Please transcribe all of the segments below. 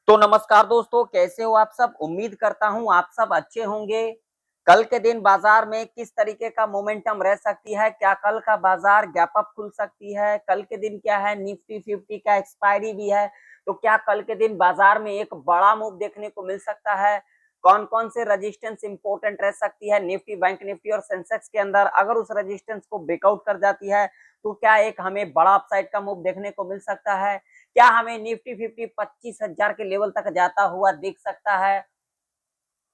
तो नमस्कार दोस्तों, कैसे हो आप सब। उम्मीद करता हूं आप सब अच्छे होंगे। कल के दिन बाजार में किस तरीके का मोमेंटम रह सकती है, क्या कल का बाजार गैप अप खुल सकती है, कल के दिन क्या है, निफ्टी 50 का एक्सपायरी भी है, तो क्या कल के दिन बाजार में एक बड़ा मूव देखने को मिल सकता है। कौन कौन से रजिस्टेंस इंपॉर्टेंट रह सकती है निफ्टी, बैंक निफ्टी और सेंसेक्स के अंदर। अगर उस रजिस्टेंस को ब्रेकआउट कर जाती है तो क्या एक हमें बड़ा अपसाइड का मूव देखने को मिल सकता है। क्या हमें निफ्टी 50 25,000 के लेवल तक जाता हुआ दिख सकता है।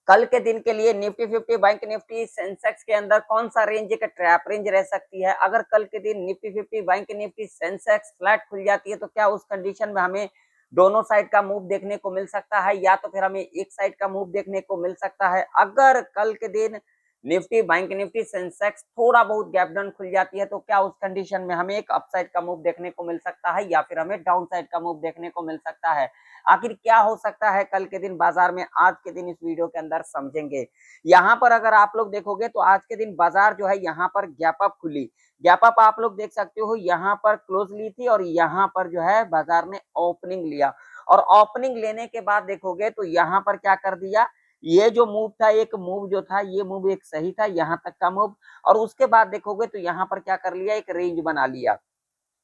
कल के दिन के लिए निफ्टी 50, बैंक निफ्टी, सेंसेक्स के अंदर कौन सा रेंज एक ट्रैप रेंज रह सकती है। अगर कल के दिन Nifty 50, bank Nifty, Sensex flat खुल जाती है तो क्या उस कंडीशन में हमें दोनों साइड का मूव देखने को मिल सकता है, या तो फिर हमें एक साइड का मूव देखने को मिल सकता है। अगर कल के दिन निफ्टी, बैंक निफ्टी, सेंसेक्स थोड़ा बहुत गैप डाउन खुल जाती है तो क्या उस कंडीशन में हमें एक अपसाइड का मूव देखने को मिल सकता है, या फिर हमें डाउन साइड का मूव देखने को मिल सकता है। आखिर क्या हो सकता है कल के दिन बाजार में, आज के दिन इस वीडियो के अंदर समझेंगे। यहाँ पर अगर आप लोग देखोगे तो आज के दिन बाजार जो है यहाँ पर गैप अप खुली। गैप अप आप लोग देख सकते हो, यहाँ पर क्लोज ली थी और यहाँ पर जो है बाजार ने ओपनिंग लिया। और ओपनिंग लेने के बाद देखोगे तो यहाँ पर क्या कर दिया, ये जो मूव था, एक मूव जो था, ये मूव एक सही था, यहाँ तक का मूव। और उसके बाद देखोगे तो यहाँ पर क्या कर लिया, एक रेंज बना लिया।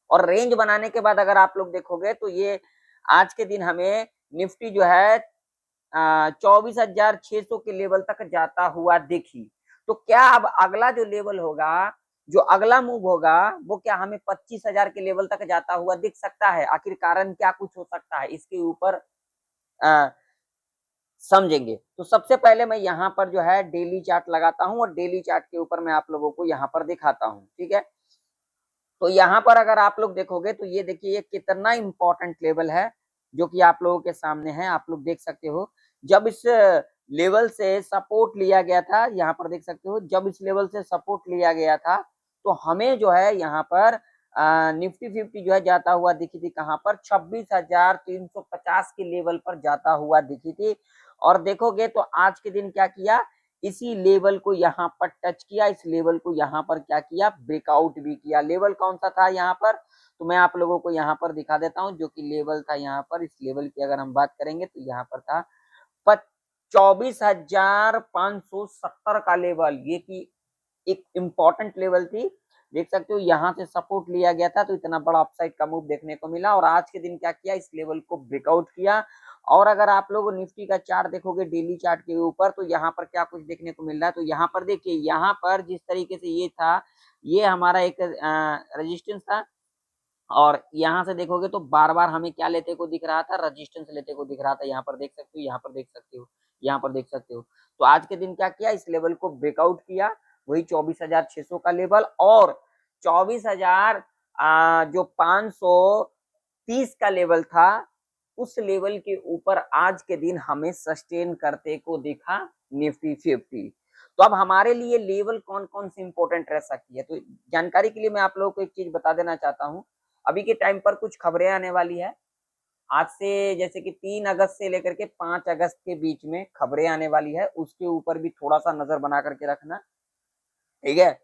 और रेंज बनाने के बाद अगर आप लोग देखोगे तो ये आज के दिन हमें निफ्टी जो है 24,600 के लेवल तक जाता हुआ देखी। तो क्या अब अगला जो लेवल होगा, जो अगला मूव होगा, वो क्या हमें 25,000 के लेवल तक जाता हुआ दिख सकता है। आखिर कारण क्या कुछ हो सकता है, इसके ऊपर समझेंगे। तो सबसे पहले मैं यहाँ पर जो है डेली चार्ट लगाता हूँ और डेली चार्ट के ऊपर मैं आप लोगों को यहाँ पर दिखाता हूँ, ठीक है। तो यहाँ पर अगर आप लोग देखोगे तो ये देखिए ये कितना इंपॉर्टेंट लेवल है जो कि आप लोगों के सामने है, आप लोग देख सकते हो। जब इस लेवल से सपोर्ट लिया गया था, यहाँ पर देख सकते हो, जब इस लेवल से सपोर्ट लिया गया था तो हमें जो है यहाँ पर निफ्टी 50 जो है जाता हुआ दिखी थी, कहाँ पर 26,350 के लेवल पर जाता हुआ दिखी थी। और देखोगे तो आज के दिन क्या किया, इसी लेवल को यहाँ पर टच किया, इस लेवल को यहाँ पर क्या किया, ब्रेकआउट भी किया। लेवल कौन सा था यहाँ पर, तो मैं आप लोगों को यहाँ पर दिखा देता हूँ। जो कि लेवल था यहाँ पर, इस लेवल की अगर हम बात करेंगे तो यहाँ पर था 24,570 का लेवल, ये की एक इंपॉर्टेंट लेवल थी। देख सकते हो यहाँ से सपोर्ट लिया गया था तो इतना बड़ा अपसाइड का मूव देखने को मिला। और आज के दिन क्या किया, इस लेवल को ब्रेकआउट किया। और अगर आप लोग निफ्टी का चार्ट देखोगे डेली चार्ट के ऊपर तो यहाँ पर क्या कुछ देखने को मिल रहा है। तो यहाँ पर देखिए, यहाँ पर जिस तरीके से ये था, ये हमारा एक रेजिस्टेंस था। और यहाँ से देखोगे तो बार बार हमें क्या लेते को दिख रहा था, रजिस्टेंस लेते को दिख रहा था। यहाँ पर देख सकते हो, यहाँ पर देख सकते हो, यहाँ पर देख सकते हो। तो आज के दिन क्या किया, इस लेवल को ब्रेकआउट किया, वही 24,600 का लेवल। और 24,000 जो 530 का लेवल था, उस लेवल के ऊपर आज के दिन हमें सस्टेन करते को दिखा निफ्टी 50। तो अब हमारे लिए लेवल कौन कौन से इंपॉर्टेंट रह सकती है, तो जानकारी के लिए मैं आप लोगों को एक चीज बता देना चाहता हूँ। अभी के टाइम पर कुछ खबरें आने वाली है आज से, जैसे कि 3 अगस्त से लेकर के 5 अगस्त के बीच में खबरें आने वाली है, उसके ऊपर भी थोड़ा सा नजर बना करके रखना, ठीक है।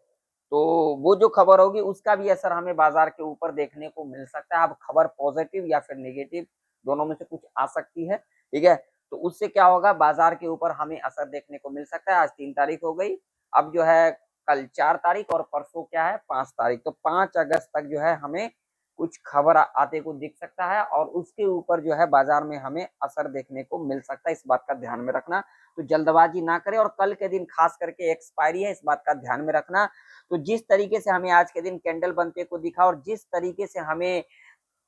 तो वो जो खबर होगी उसका भी असर हमें बाजार के ऊपर देखने को मिल सकता है। अब खबर पॉजिटिव या फिर नेगेटिव, दोनों में से कुछ आ सकती है, ठीक है। तो उससे क्या होगा, बाजार के ऊपर हमें असर देखने को मिल सकता है। आज 3 तारीख हो गई, अब जो है कल 4 तारीख और परसों क्या है 5 तारीख। तो 5 अगस्त तक जो है हमें कुछ खबर आते को दिख सकता है और उसके ऊपर जो है बाजार में हमें असर देखने को मिल सकता है। इस बात का ध्यान में रखना, तो जल्दबाजी ना करें। और कल के दिन खास करके एक्सपायरी है, इस बात का ध्यान में रखना। तो जिस तरीके से हमें आज के दिन कैंडल बनते को दिखा और जिस तरीके से हमें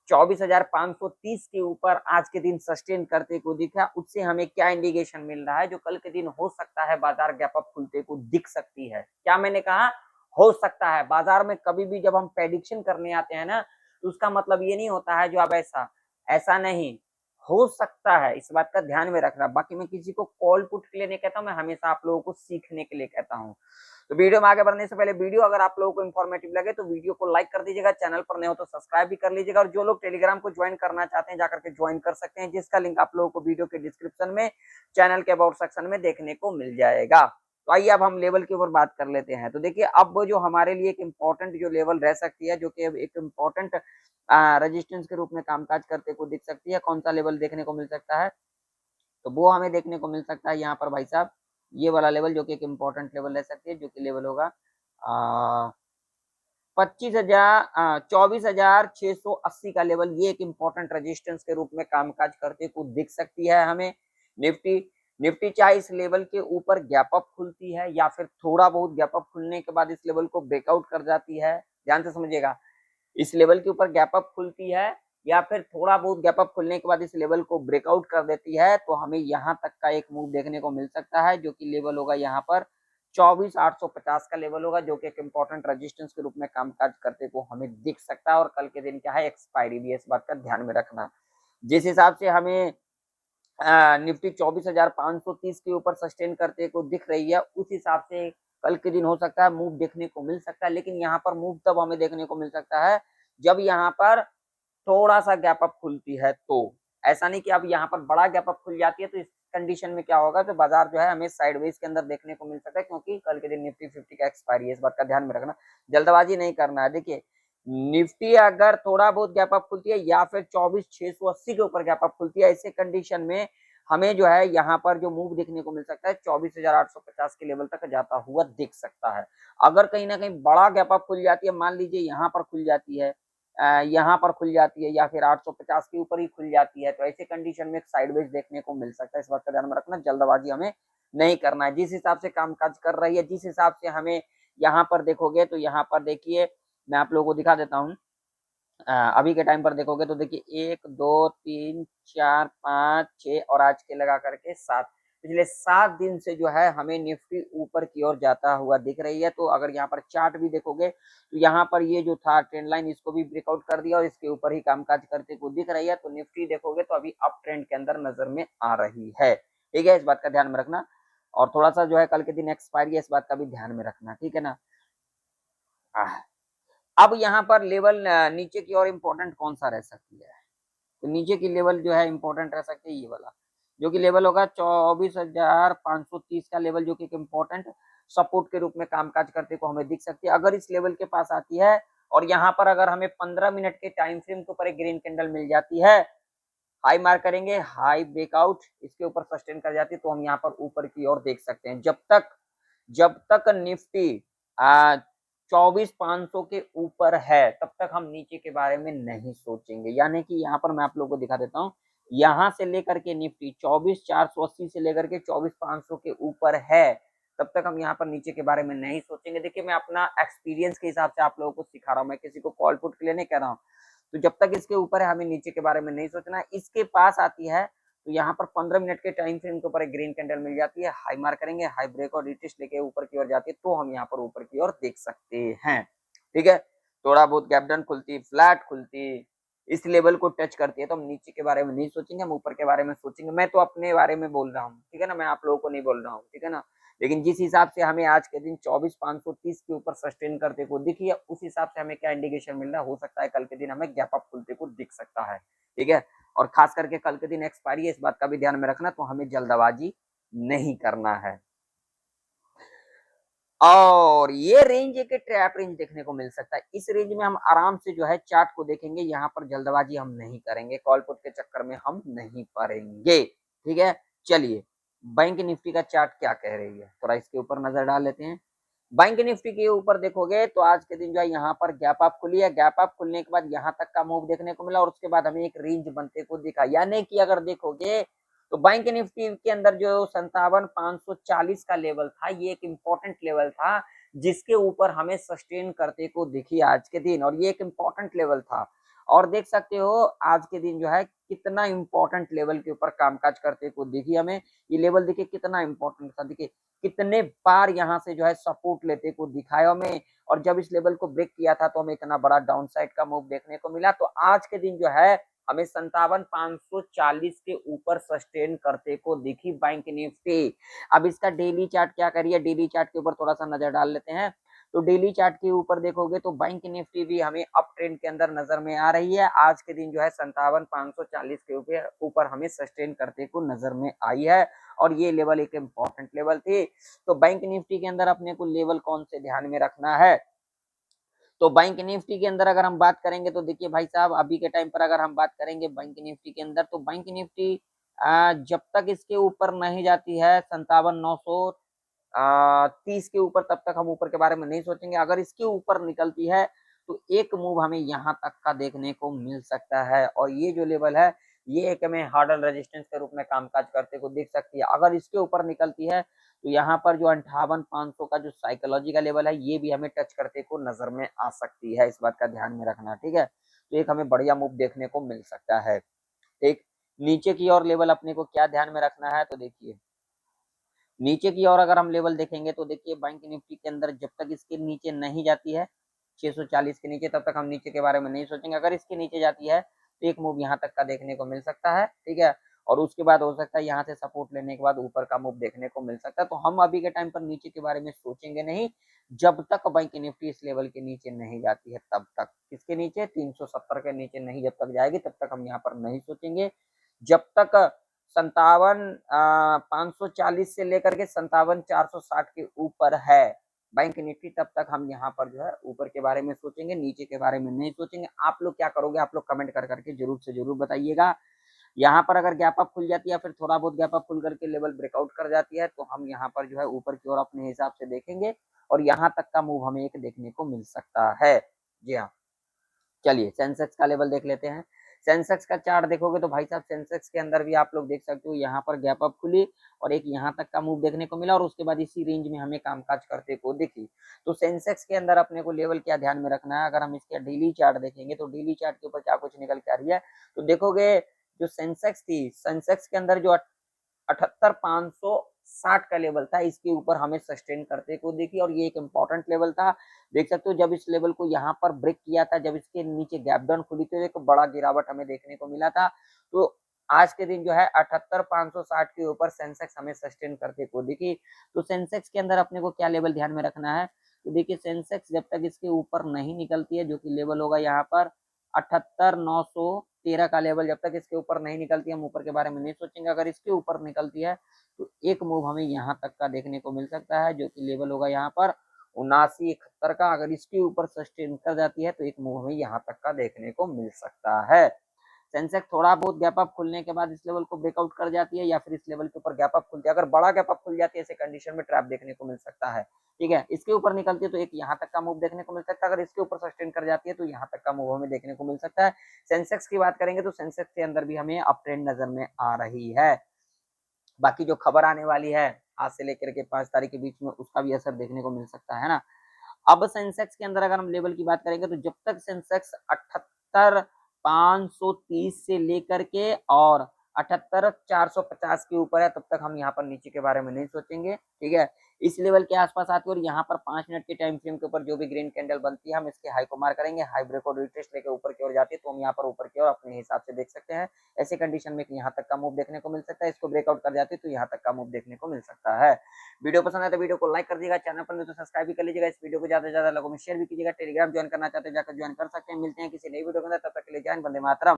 24,530 के ऊपर आज के दिन सस्टेन करते को दिखा, उससे हमें क्या इंडिकेशन मिल रहा है, जो कल के दिन हो सकता है बाजार गैप अप खुलते को दिख सकती है। क्या मैंने कहा, हो सकता है। बाजार में कभी भी जब हम प्रेडिक्शन करने आते हैं ना, तो उसका मतलब ये नहीं होता है जो अब ऐसा ऐसा नहीं, हो सकता है। इस बात का ध्यान में रखना। बाकी मैं किसी को कॉल पुट के लिए नहीं कहता हूँ, मैं हमेशा आप लोगों को सीखने के लिए कहता हूँ। तो वीडियो में आगे बढ़ने से पहले, वीडियो अगर आप लोगों को इन्फॉर्मेटिव लगे तो वीडियो को लाइक कर दीजिएगा, चैनल पर नए हो तो सब्सक्राइब भी कर लीजिएगा। और जो लोग टेलीग्राम को ज्वाइन करना चाहते हैं जाकर के ज्वाइन कर सकते हैं, जिसका लिंक आप लोगों को वीडियो के डिस्क्रिप्शन में, चैनल के अबाउट सेक्शन में देखने को मिल जाएगा। तो आइए अब हम लेवल के ऊपर बात कर लेते हैं। तो देखिए, अब जो हमारे लिए एक इम्पोर्टेंट जो लेवल रह सकती है, जो कि एक इम्पोर्टेंट रेजिस्टेंस के रूप में कामकाज करते को दिख सकती है, कौन सा लेवल देखने को मिल सकता है, तो वो हमें देखने को मिल सकता है यहाँ पर भाई साहब, ये वाला लेवल जो कि एक इम्पोर्टेंट लेवल रह सकती है, जो कि लेवल होगा 24,680 का लेवल। ये एक इम्पोर्टेंट रेजिस्टेंस के रूप में कामकाज करते को दिख सकती है हमें निफ्टी। निफ्टी चाहे इस लेवल के ऊपर गैप अप खुलती है या फिर थोड़ा बहुत गैप अप खुलने के बाद इस लेवल को ब्रेकआउट कर जाती है, ध्यान से समझिएगा, इस लेवल के ऊपर गैप अप खुलती है या फिर थोड़ा बहुत गैप अप खुलने के बाद इस लेवल को ब्रेकआउट कर देती है, तो हमें यहाँ तक का एक मूव देखने को मिल सकता है, जो कि लेवल होगा यहाँ पर 24,850 का लेवल होगा, जो कि एक इंपॉर्टेंट रेजिस्टेंस के रूप में कामकाज करते को हमें दिख सकता है। और कल के दिन क्या है, एक्सपायरी भी है, इस बात का ध्यान में रखना। जिस हिसाब से हमें निफ्टी 24,530 के ऊपर सस्टेन करते को दिख रही है, उस हिसाब से कल के दिन हो सकता है मूव देखने को मिल सकता है। लेकिन यहाँ पर मूव तब हमें देखने को मिल सकता है जब यहाँ पर थोड़ा सा गैप अप खुलती है, तो ऐसा नहीं कि अब यहाँ पर बड़ा गैप अप खुल जाती है तो इस कंडीशन में क्या होगा, तो बाजार जो है हमें साइडवेज के अंदर देखने को मिल सकता है, क्योंकि कल के दिन निफ्टी 50 का एक्सपायरी है, इस बात का ध्यान में रखना, जल्दबाजी नहीं करना है। देखिए निफ्टी अगर थोड़ा बहुत गैप अप खुलती है या फिर 24,680 के ऊपर गैप अप खुलती है, ऐसे कंडीशन में हमें जो है यहाँ पर जो मूव देखने को मिल सकता है 24,850 के लेवल तक जाता हुआ दिख सकता है। अगर कहीं ना कहीं बड़ा गैप अप खुल जाती है, मान लीजिए यहाँ पर खुल जाती है, यहाँ पर खुल जाती है या फिर 850 के ऊपर ही खुल जाती है, तो ऐसे कंडीशन में एक साइडवेज देखने को मिल सकता है, इस बात का ध्यान में रखना, जल्दबाजी हमें नहीं करना है। जिस हिसाब से कामकाज कर रही है, जिस हिसाब से हमें यहाँ पर देखोगे तो यहाँ पर देखिए मैं आप लोगों को दिखा देता हूँ, अभी के टाइम पर देखोगे तो देखिए 1 2 3 4 5 6 और आज के लगा करके 7, पिछले 7 दिन से जो है हमें निफ्टी ऊपर की ओर जाता हुआ दिख रही है। तो अगर यहाँ पर चार्ट भी देखोगे तो यहाँ पर ये जो था ट्रेंड लाइन, इसको भी ब्रेकआउट कर दिया और इसके ऊपर ही कामकाज करते को दिख रही है। तो निफ्टी देखोगे तो अभी अप ट्रेंड के अंदर नजर में आ रही है, ठीक है, इस बात का ध्यान में रखना। और थोड़ा सा जो है कल के दिन एक्सपायरी है, इस बात का भी ध्यान में रखना, ठीक है ना। अब यहाँ पर लेवल नीचे की ओर इम्पोर्टेंट कौन सा रह सकती है, तो नीचे की लेवल जो है इम्पोर्टेंट रह सकती है ये वाला, जो कि लेवल होगा 24,530 का लेवल, जो कि एक इम्पोर्टेंट सपोर्ट के रूप में कामकाज करते को हमें दिख सकती है। अगर इस लेवल के पास आती है और यहाँ पर अगर हमें 15 मिनट के टाइम फ्रेम के ऊपर एक ग्रीन कैंडल मिल जाती है, हाई मार्क करेंगे, हाई ब्रेकआउट इसके ऊपर सस्टेन कर जाती है, तो हम यहाँ पर ऊपर की ओर देख सकते हैं। जब तक निफ्टी 24,500 के ऊपर है तब तक हम नीचे के बारे में नहीं सोचेंगे। यानी कि यहाँ पर मैं आप लोगों को दिखा देता हूँ, यहाँ से लेकर के निफ्टी 24,480 से लेकर के 24,500 के ऊपर है, तब तक हम यहाँ पर नीचे के बारे में नहीं सोचेंगे। देखिए मैं अपना एक्सपीरियंस के हिसाब से आप लोगों को सिखा रहा हूँ, मैं किसी को कॉल पुट के लिए नहीं कह रहा हूँ। तो जब तक इसके ऊपर है हमें नीचे के बारे में नहीं सोचना है। इसके पास आती है तो यहाँ पर 15 मिनट के टाइम फ्रेम के ऊपर एक ग्रीन कैंडल मिल जाती है, हाई मार्क करेंगे, हाई ब्रेक और रिटेस्ट लेके ऊपर की ओर जाती है, तो हम यहाँ पर ऊपर की ओर देख सकते हैं, ठीक है। थोड़ा बहुत गैप डाउन खुलती, फ्लैट खुलती, इस लेवल को टच करती है तो हम नीचे के बारे में नहीं सोचेंगे, हम ऊपर के बारे में सोचेंगे। मैं तो अपने बारे में बोल रहा हूँ, ठीक है ना, मैं आप लोगों को नहीं बोल रहा हूँ, ठीक है ना। लेकिन जिस हिसाब से हमें आज के दिन 24,530 के ऊपर सस्टेन करते को दिखी है, उस हिसाब से हमें क्या इंडिकेशन मिल रहा है, हो सकता है कल के दिन हमें गैप अप खुलते को दिख सकता है, ठीक है। और खास करके कल के दिन एक्सपायरी है, इस बात का भी ध्यान में रखना, तो हमें जल्दबाजी नहीं करना है। और ये रेंज एक ट्रैप रेंज देखने को मिल सकता है, इस रेंज में हम आराम से जो है चार्ट को देखेंगे, यहाँ पर जल्दबाजी हम नहीं करेंगे, कॉल पुट के चक्कर में हम नहीं पड़ेंगे, ठीक है। चलिए बैंक निफ्टी का चार्ट क्या कह रही है, थोड़ा इसके ऊपर नजर डाल लेते हैं। बैंक निफ्टी के ऊपर देखोगे तो आज के दिन जो है यहाँ पर गैप अप खुली है, गैप अप खुलने के बाद यहाँ तक का मूव देखने को मिला और उसके बाद हमें एक रेंज बनते को दिखा। यानी कि अगर देखोगे तो बैंक निफ्टी के अंदर जो 57,540 का लेवल था, ये एक इम्पोर्टेंट लेवल था जिसके ऊपर हमें सस्टेन करते को दिखी आज के दिन, और ये एक इम्पोर्टेंट लेवल था। और देख सकते हो आज के दिन जो है कितना इम्पोर्टेंट लेवल के ऊपर कामकाज करते को दिखी हमें, ये लेवल देखिए कितना इम्पोर्टेंट था, देखिए कितने बार यहाँ से जो है सपोर्ट लेते को दिखाया हमें, और जब इस लेवल को ब्रेक किया था तो हमें इतना बड़ा डाउन साइड का मूव देखने को मिला। तो आज के दिन जो है हमें 57,540 के ऊपर सस्टेन करते को दिखी बैंक निफ्टी। अब इसका डेली चार्ट क्या करिए, डेली चार्ट के ऊपर थोड़ा सा नजर डाल लेते हैं। तो डेली चार्ट के ऊपर देखोगे तो बैंक निफ्टी भी हमें अप ट्रेंड के अंदर नजर में आ रही है। आज के दिन जो है 57,540 के ऊपर हमें सस्टेन करते को नजर में आई है, और ये लेवल एक इम्पोर्टेंट लेवल थी। तो बैंक निफ्टी के अंदर अपने को लेवल कौन से ध्यान में रखना है, तो बैंक निफ्टी के अंदर अगर हम बात करेंगे तो देखिए भाई साहब अभी के टाइम पर अगर हम बात करेंगे बैंक निफ्टी के अंदर, तो बैंक निफ्टी जब तक इसके ऊपर नहीं जाती है 57,930 के ऊपर, तब तक हम ऊपर के बारे में नहीं सोचेंगे। अगर इसके ऊपर निकलती है तो एक मूव हमें यहाँ तक का देखने को मिल सकता है, और ये जो लेवल है ये एक हमें हार्डल रेजिस्टेंस के रूप में कामकाज करते को दिख सकती है। अगर इसके ऊपर निकलती है तो यहाँ पर जो 58,500 का जो साइकोलॉजी का लेवल है ये भी हमें टच करते को नजर में आ सकती है, इस बात का ध्यान में रखना, ठीक है। तो एक हमें बढ़िया मूव देखने को मिल सकता है। ठीक, नीचे की ओर लेवल अपने को क्या ध्यान में रखना है, तो देखिए नीचे की ओर अगर हम लेवल देखेंगे तो देखिए बैंक निफ्टी के अंदर जब तक इसके नीचे नहीं जाती है 640 के नीचे, तब तक हम नीचे के बारे में नहीं सोचेंगे। अगर इसके नीचे जाती है तो एक मूव यहाँ तक का देखने को मिल सकता है, ठीक है। और उसके बाद हो सकता है यहाँ से सपोर्ट लेने के बाद ऊपर का मूव देखने को मिल सकता है। तो हम अभी के टाइम पर नीचे के बारे में सोचेंगे नहीं, जब तक बैंक निफ्टी इस लेवल के नीचे नहीं जाती है तब तक। किसके नीचे? 370 के नीचे नहीं जब तक जाएगी तब तक हम यहाँ पर नहीं सोचेंगे। जब तक 57,540 से लेकर के 57,460 के ऊपर है बैंक निफ्टी, तब तक हम यहाँ पर जो है ऊपर के बारे में सोचेंगे, नीचे के बारे में नहीं सोचेंगे। आप लोग क्या करोगे, आप लोग कमेंट कर करके जरूर से जरूर बताइएगा। यहाँ पर अगर गैप अप खुल जाती है, फिर थोड़ा बहुत गैप अप खुल करके लेवल ब्रेकआउट कर जाती है, तो हम यहाँ पर जो है ऊपर की ओर अपने हिसाब से देखेंगे, और यहाँ तक का मूव हमें एक देखने को मिल सकता है। जी हाँ, चलिए सेंसेक्स का लेवल देख लेते हैं। सेंसेक्स का चार्ट देखोगे तो भाई साहब सेंसेक्स के अंदर भी आप लोग देख सकते हो यहाँ पर गैप अप खुली और एक यहाँ तक का मूव देखने को मिला, और उसके बाद इसी रेंज में हमें कामकाज करते को दिखी। तो सेंसेक्स के अंदर अपने को लेवल क्या ध्यान में रखना है, अगर हम इसके डेली चार्ट देखेंगे तो डेली चार्ट के ऊपर क्या कुछ निकल के आ रही है, तो देखोगे जो सेंसेक्स थी, सेंसेक्स के अंदर जो 78,560 का लेवल था, इसके ऊपर हमें सस्टेन करते को देखी, और ये एक इंपॉर्टेंट लेवल था। देख सकते हो जब इस लेवल को यहाँ पर ब्रेक किया था, जब इसके नीचे गैप डाउन खुली थी, एक बड़ा गिरावट हमें देखने को मिला था। तो आज के दिन जो है 78,560 के ऊपर सेंसेक्स हमें सस्टेन करते को दिखी। तो सेंसेक्स के अंदर अपने को क्या लेवल ध्यान में रखना है, तो देखिए सेंसेक्स जब तक इसके ऊपर नहीं निकलती है, जो कि लेवल होगा यहाँ पर 78,913 का लेवल, जब तक इसके ऊपर नहीं निकलती है हम ऊपर के बारे में नहीं सोचेंगे। अगर इसके ऊपर निकलती है तो एक मूव हमें यहाँ तक का देखने को मिल सकता है, जो कि लेवल होगा यहाँ पर 79,71 का। अगर इसके ऊपर सस्टेन कर जाती है तो एक मूव हमें यहाँ तक का देखने को मिल सकता है। सेंसेक्स थोड़ा बहुत गैप अप खुलने के बाद इस लेवल को ब्रेकआउट कर जाती है, या फिर इस लेवल के ऊपर गैप अप खुलती है। अगर बड़ा गैप अप खुल जाती है ऐसे कंडीशन में ट्रैप देखने को मिल सकता है, ठीक है। इसके ऊपर निकलती है तो एक यहाँ तक का मूव देखने को मिल सकता है। अगर इसके ऊपर सस्टेन कर जाती है तो यहाँ तक का मूव हमें देखने को मिल सकता है। सेंसेक्स की बात करेंगे तो सेंसेक्स के अंदर भी हमें अप ट्रेंड नजर में आ रही है। बाकी जो खबर आने वाली है आज से लेकर के 5 तारीख के बीच में, उसका भी असर देखने को मिल सकता है ना। अब सेंसेक्स के अंदर अगर हम लेवल की बात करेंगे तो जब तक सेंसेक्स 78,530 से लेकर के और 78,450 के ऊपर है, तब तक हम यहाँ पर नीचे के बारे में नहीं सोचेंगे, ठीक है। इस लेवल के आसपास आती है और यहाँ पर 5 मिनट के टाइम फ्रेम के ऊपर जो भी ग्रीन कैंडल बनती है, हम इसके हाई को मार करेंगे। हाई ब्रेक और रिट्रेस लेकर ऊपर की ओर जाती है तो हम यहाँ पर ऊपर की ओर अपने हिसाब से देख सकते हैं। ऐसे कंडीशन में यहाँ तक का मूव देखने को मिल सकता है, इसको ब्रेकआउट कर जाती है तो यहाँ तक का मूव देखने को मिल सकता है। वीडियो पसंद है तो वीडियो को लाइक कर दीजिएगा, चैनल पर नहीं तो सब्सक्राइब भी कर लीजिएगा। इस वीडियो को ज्यादा से ज्यादा लोगों में शेयर भी कीजिएगा। टेलीग्राम ज्वाइन करना चाहते हैं जाकर ज्वाइन कर सकते हैं। मिलते हैं किसी नई वीडियो के अंदर, तब तक के लिए जय हिंद, वंदे मातरम।